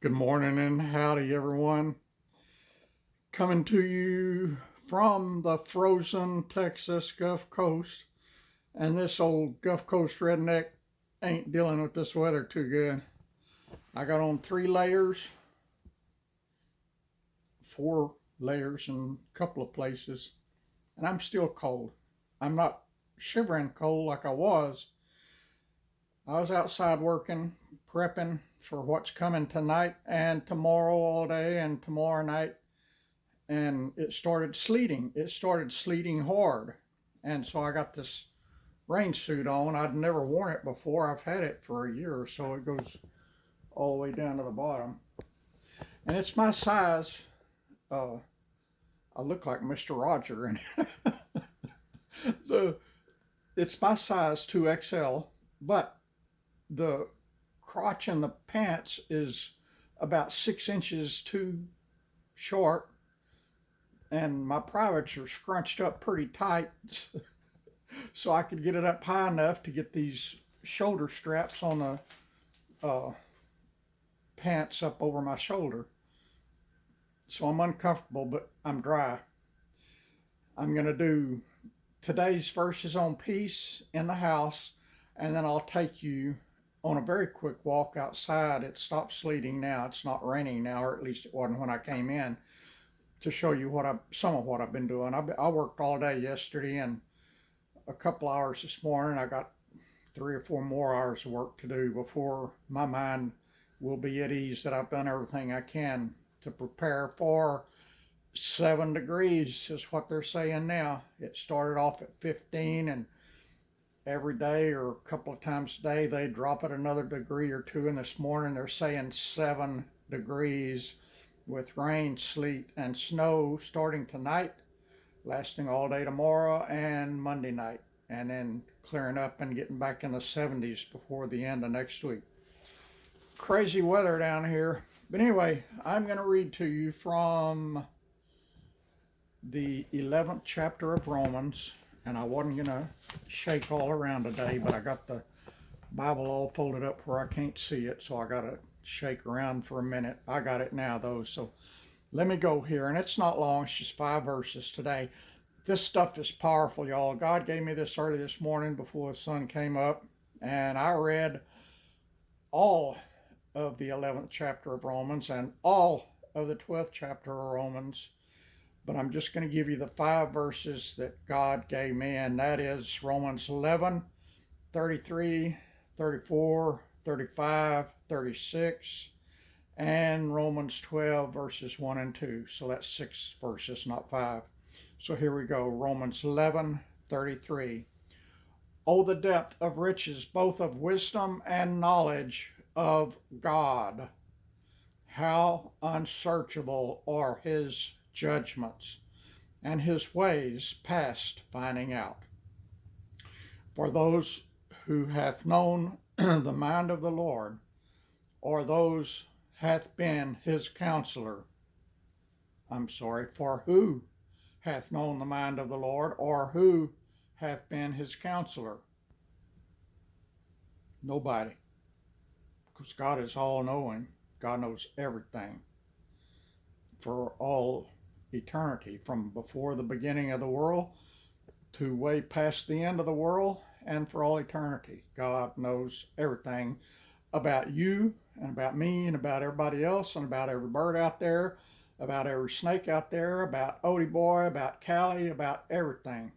Good morning and howdy, everyone. Coming to you from the frozen Texas Gulf Coast. And this old Gulf Coast redneck ain't dealing with this weather too good. I got on 3 layers, 4 layers in a couple of places, and I'm still cold. I'm not shivering cold like I was. I was outside working, prepping for what's coming tonight and tomorrow all day and tomorrow night, and it started sleeting. It started sleeting hard. And so I got this rain suit on. I'd never worn it before. I've had it for a year or so. It goes all the way down to the bottom. And it's my size. I look like Mr. Roger. And the it's my size 2XL, but the crotch in the pants is about 6 inches too short, and my privates are scrunched up pretty tight so I could get it up high enough to get these shoulder straps on the pants up over my shoulder. So I'm uncomfortable, but I'm dry. I'm going to do today's verses on peace in the house, and then I'll take you on a very quick walk outside. It stopped sleeting now. It's not raining now, or at least it wasn't when I came in, to show you some of what I've been doing. I worked all day yesterday and a couple hours this morning. I got 3 or 4 more hours of work to do before my mind will be at ease that I've done everything I can to prepare for 7 degrees is what they're saying now. It started off at 15, and every day or a couple of times a day they drop it another degree or two, and this morning they're saying 7 degrees with rain, sleet, and snow starting tonight, lasting all day tomorrow and Monday night, and then clearing up and getting back in the 70s before the end of next week. Crazy weather down here. But anyway, I'm going to read to you from the 11th chapter of Romans, and I wasn't going to shake all around today, but I got the Bible all folded up where I can't see it, so I got to shake around for a minute. I got it now, though, so let me go here. And it's not long, it's just 5 verses today. This stuff is powerful, y'all. God gave me this early this morning before the sun came up, and I read all of the 11th chapter of Romans and all of the 12th chapter of Romans, but I'm just going to give you the 5 verses that God gave me, and that is Romans 11, 33, 34, 35, 36, and Romans 12, verses 1 and 2. So that's 6 verses, not 5. So here we go. Romans 11, 33. Oh, the depth of riches, both of wisdom and knowledge of God. How unsearchable are his judgments, and his ways past finding out. For those who hath known the mind of the Lord, or those hath been his counselor. For who hath known the mind of the Lord, or who hath been his counselor? Nobody. Because God is all knowing. God knows everything for all eternity, from before the beginning of the world to way past the end of the world, and for all eternity. God knows everything about you and about me and about everybody else and about every bird out there, about every snake out there, about Odie Boy, about Callie, about everything.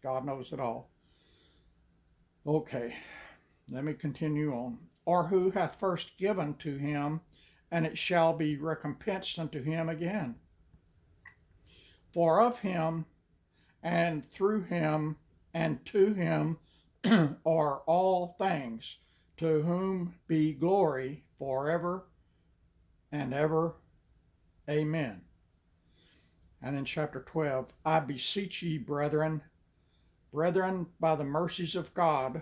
God knows it all. Okay, let me continue on. Or who hath first given to him, and it shall be recompensed unto him again. For of him, and through him, and to him are all things, to whom be glory forever and ever. Amen. And in chapter 12, I beseech ye, brethren, by the mercies of God,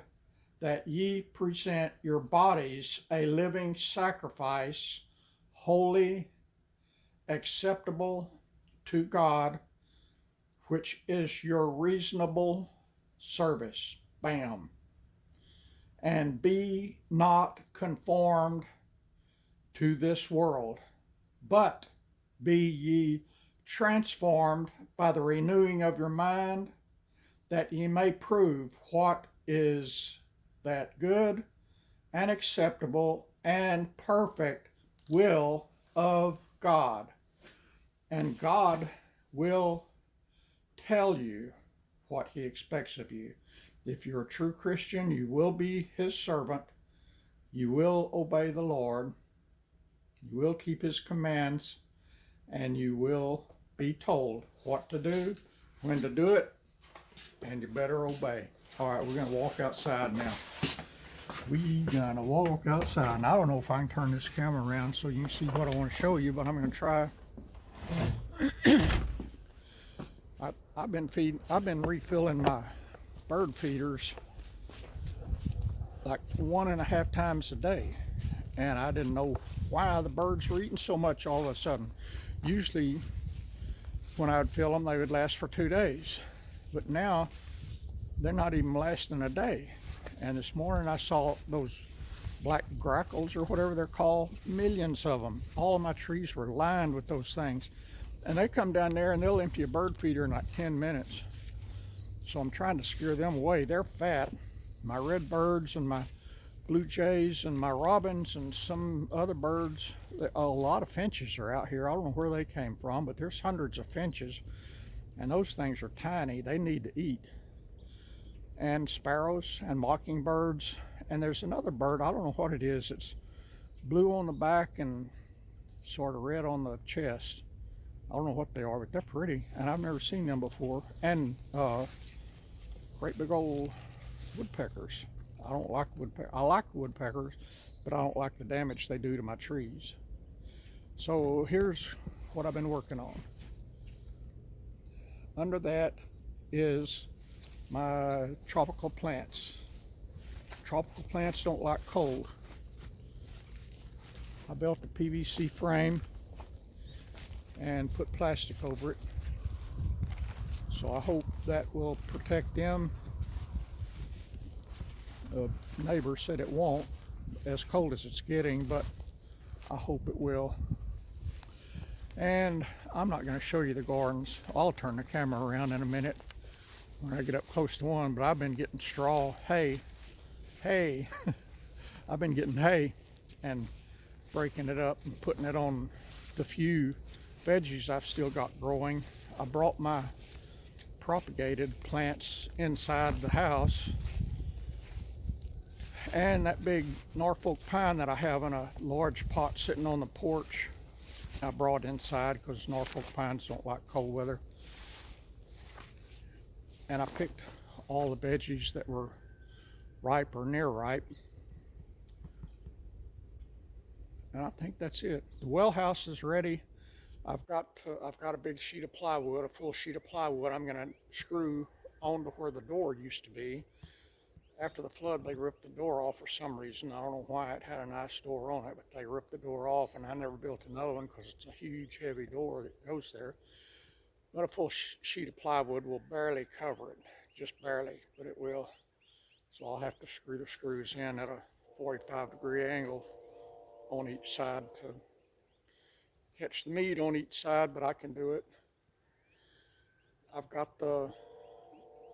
that ye present your bodies a living sacrifice, holy, acceptable to God, which is your reasonable service. Bam. And be not conformed to this world, but be ye transformed by the renewing of your mind, that ye may prove what is that good and acceptable and perfect will of God. And God will tell you what he expects of you. If you're a true Christian, you will be his servant. You will obey the Lord. You will keep his commands, and you will be told what to do, when to do it, and you better obey. All right, we're going to walk outside now. We're going to walk outside. And I don't know if I can turn this camera around so you can see what I want to show you, but I'm going to try. I've been refilling my bird feeders like 1.5 times a day, and I didn't know why the birds were eating so much all of a sudden. Usually when I would fill them, they would last for 2 days, but now they're not even lasting a day. And this morning I saw those black grackles or whatever they're called, millions of them. All of my trees were lined with those things, and they come down there and they'll empty a bird feeder in like 10 minutes. So I'm trying to scare them away. They're fat. My red birds and my blue jays and my robins and some other birds, a lot of finches are out here. I don't know where they came from, but there's hundreds of finches, and those things are tiny. They need to eat. And sparrows and mockingbirds. And there's another bird, I don't know what it is. It's blue on the back and sort of red on the chest. I don't know what they are, but they're pretty, and I've never seen them before. And great big old woodpeckers. I don't like woodpeckers. I like woodpeckers, but I don't like the damage they do to my trees. So here's what I've been working on. Under that is my tropical plants. Tropical plants don't like cold. I built a PVC frame and put plastic over it. So I hope that will protect them. The neighbor said it won't, as cold as it's getting, but I hope it will. And I'm not going to show you the gardens. I'll turn the camera around in a minute when I get up close to one, but I've been getting hay. I've been getting hay and breaking it up and putting it on the few veggies I've still got growing. I brought my propagated plants inside the house, and that big Norfolk pine that I have in a large pot sitting on the porch, I brought inside because Norfolk pines don't like cold weather. And I picked all the veggies that were ripe or near ripe. And I think that's it. The well house is ready. I've got a big sheet of plywood, a full sheet of plywood. I'm going to screw onto where the door used to be. After the flood, they ripped the door off for some reason. I don't know why. It had a nice door on it, but they ripped the door off, and I never built another one because it's a huge, heavy door that goes there. But a full sheet of plywood will barely cover it, just barely, but it will. So I'll have to screw the screws in at a 45-degree angle on each side to catch the meat on each side, but I can do it. I've got the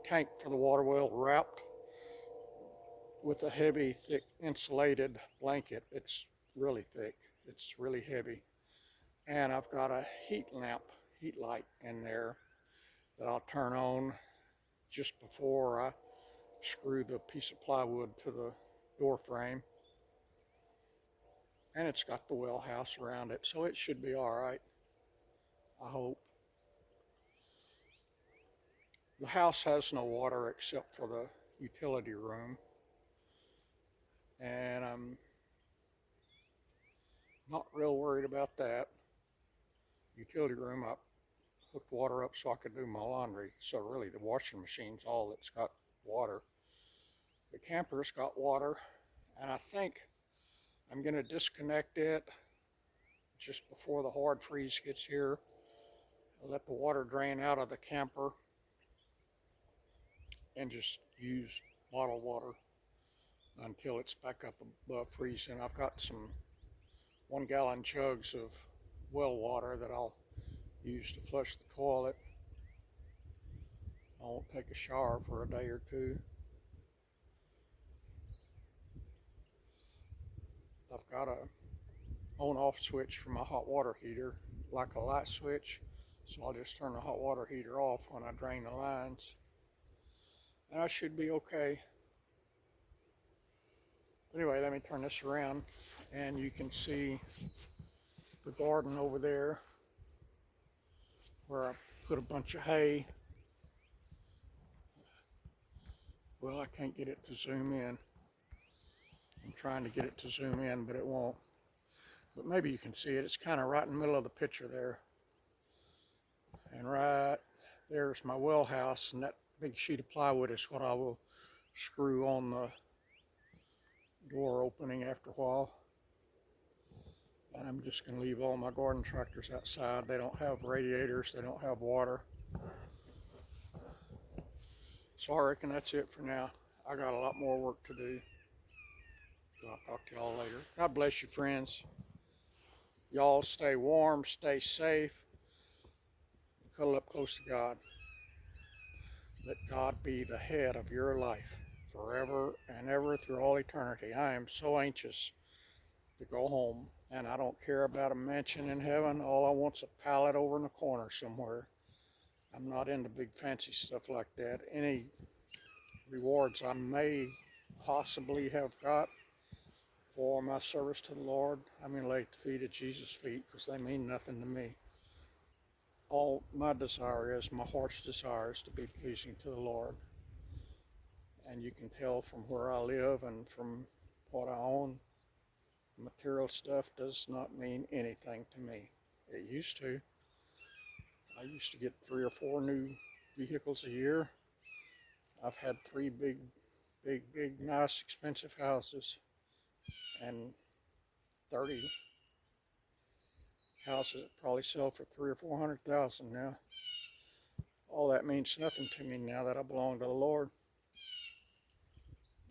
tank for the water well wrapped with a heavy, thick insulated blanket. It's really thick. It's really heavy. And I've got a heat light in there that I'll turn on just before I screw the piece of plywood to the door frame. And it's got the well house around it, so it should be all right, I hope. The house has no water except for the utility room. And I'm not real worried about that. Utility room, I hooked water up so I could do my laundry. So really the washing machine's all that's got water. The camper's got water, and I think I'm going to disconnect it just before the hard freeze gets here. I'll let the water drain out of the camper and just use bottled water until it's back up above freezing. I've got some 1 gallon jugs of well water that I'll use to flush the toilet. I won't take a shower for a day or two. I've got a on-off switch for my hot water heater, like a light switch, so I'll just turn the hot water heater off when I drain the lines, and I should be okay. Anyway, let me turn this around, and you can see the garden over there where I put a bunch of hay. Well, I can't get it to zoom in. I'm trying to get it to zoom in, but it won't. But maybe you can see it. It's kind of right in the middle of the picture there. And right there's my well house, and that big sheet of plywood is what I will screw on the door opening after a while. And I'm just going to leave all my garden tractors outside. They don't have radiators, they don't have water. So I reckon that's it for now. I got a lot more work to do. So I'll talk to y'all later. God bless you, friends. Y'all stay warm, stay safe, cuddle up close to God. Let God be the head of your life forever and ever through all eternity. I am so anxious to go home, and I don't care about a mansion in heaven. All I want's a pallet over in the corner somewhere. I'm not into big fancy stuff like that. Any rewards I may possibly have got for my service to the Lord, I'm going to lay at the feet of Jesus' feet, because they mean nothing to me. All my desire is, my heart's desire is to be pleasing to the Lord. And you can tell from where I live and from what I own, material stuff does not mean anything to me. It used to. I used to get 3 or 4 new vehicles a year. I've had 3 big, nice, expensive houses, and 30 houses that probably sell for 300,000 or 400,000 now. All that means nothing to me now that I belong to the Lord.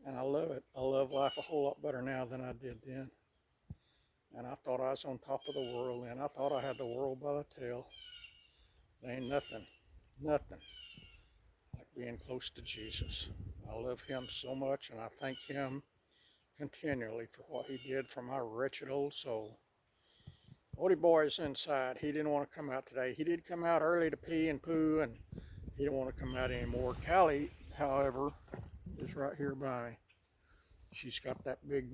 And I love it. I love life a whole lot better now than I did then. And I thought I was on top of the world then. I thought I had the world by the tail. There ain't nothing like being close to Jesus. I love him so much, and I thank him continually for what he did for my wretched old soul. Odie boy is inside. He didn't want to come out today. He did come out early to pee and poo, and he didn't want to come out anymore. Callie, however, is right here by me. She's got that big,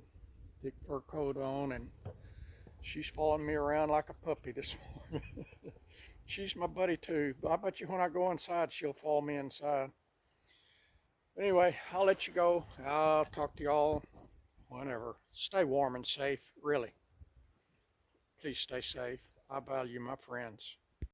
thick fur coat on, and she's following me around like a puppy this morning. She's my buddy too. I bet you when I go inside, she'll follow me inside. Anyway, I'll let you go. I'll talk to y'all whenever. Stay warm and safe, really. Please stay safe. I value my friends.